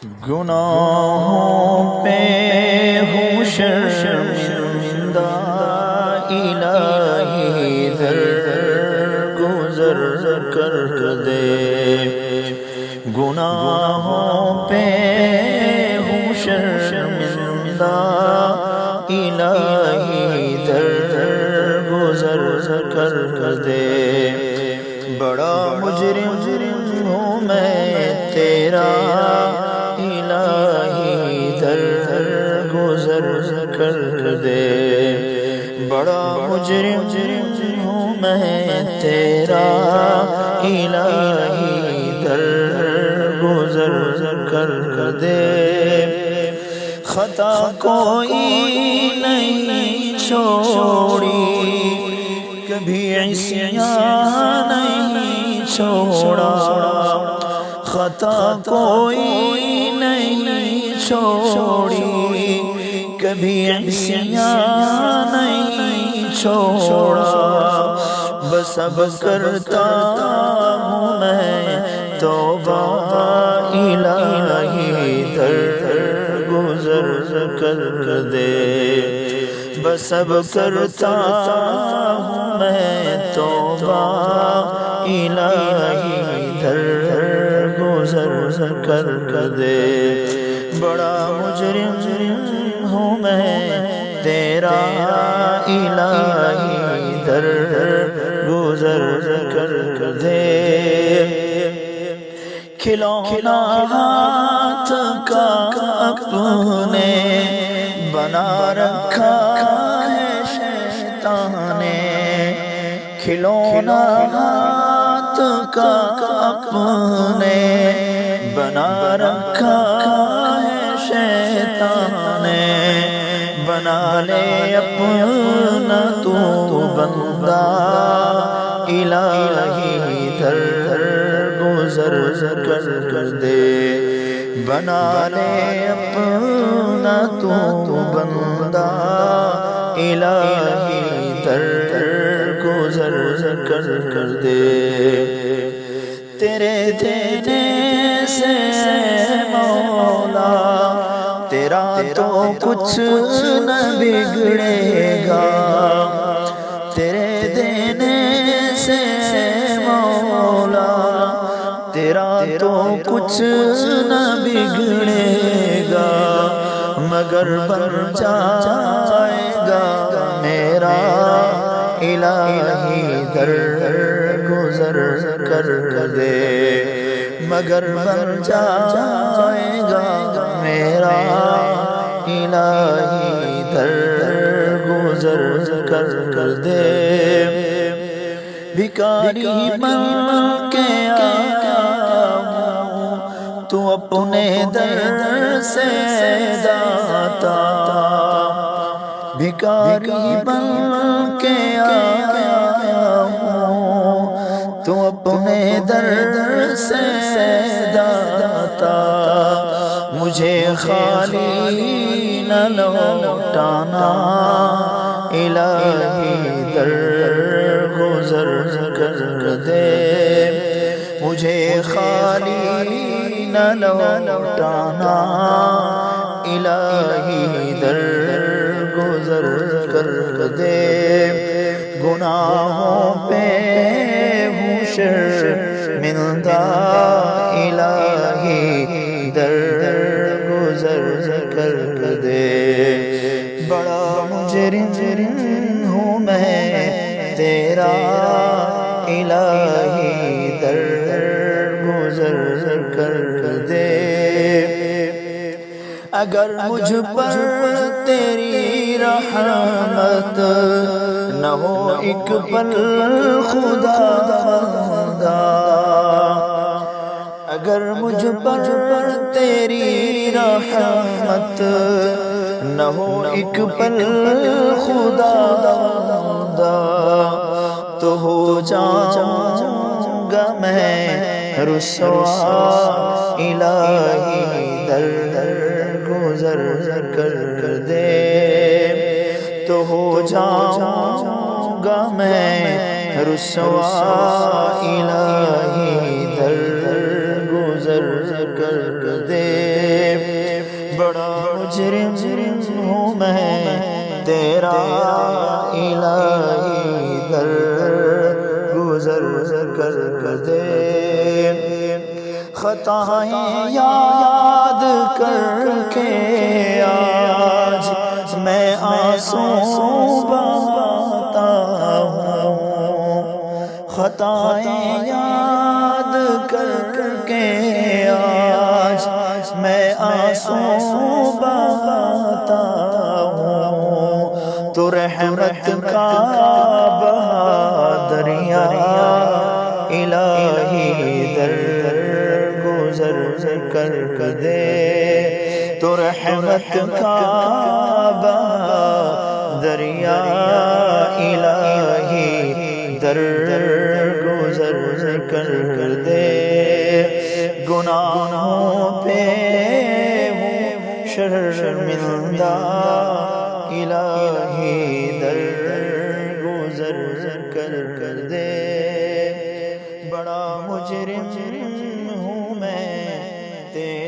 گناہوں پہ ہوں شرمندہ، الہی در گزر کر دے۔ گناہوں پہ ہوں شرمندہ، الہی در گزر کر دے۔ بڑا مجرم ہوں میں تیرا، الہی در گزر کر دے۔ بڑا مجرم ہوں میں تیرا، الہی در گزر کر دے۔ خطا کوئی نہیں چھوڑی، کبھی عصیان نہیں چھوڑا۔ خطا کوئی نہیں چھوڑی، کبھی عصیان نہیں چھوڑا۔ بس اب کرتا ہوں میں توبہ، الہی در گزر کر دے۔ بس اب کرتا ہوں میں توبہ، الہی در گزر کر دے۔ بڑا مجرم ہوں میں تیرا، الہی در گزر کر دے۔ کھلونا ہاتھ کا اپنے بنا رکھا ہے شیطان نے۔ کھلونا ہاتھ کا اپنے بنا رکھا ہے شیطان نے۔ بنا لے اپنا تو بندہ، الہی در گزر کر دے۔ بنا لے اپنا تو بندہ، الہی در گزر کر دے۔ تیرے دینے سے مولا تیرا تو کچھ نہ بگڑے گا۔ تیرے دینے سے مولا تیرا تو کچھ نہ بگڑے گا، مگر بن جائے گا میرا، الہی در گزر کر دے۔ مگر بن جائے گا میرا، الہی در گزر کر دے۔ بھکاری بن کے آیا ہوں تو اپنے در سے داتا۔ بھکاری بن کے آیا ہوں تو اپنے در سے داتا۔ مجھے خالی نہ لوٹانا، الہی در گزر کر دے۔ مجھے خالی نہ لوٹانا، الہی در گزر کر دے۔ گناہوں پہ ہوں شرمندہ، الہی در گزر کر دے۔ بڑا مجرم ہوں میں تیرا، الہی در گزر کر دے۔ اگر مجھ پر تیری رحمت نہ ہو ایک پل خدا، اگر مجھ پر تیری رحمت نہ ہو ایک پل خدا، تو ہو جاؤں گا میں رسوا، الہی در گزر کر دے۔ تو ہو جاؤں گا میں رسوا، الہی در گزر کر دے۔ بڑا مجرم ہوں میں تیرا الہی در گزر کر دے خطائیں یاد کر کے آج میں آنسو بہاتا ہوں خطائیں یاد کر کے آج میں آنسو بہاتا ہوں تو رحمت کا بہا دریا الہی در گزر کر دے تو رحمت کا بہا دریا الہی در گزر کر دے گناہوں پہ ہوں شرمندہ الہی در گزر کر دے بڑا مجرم ہوں میں تیرا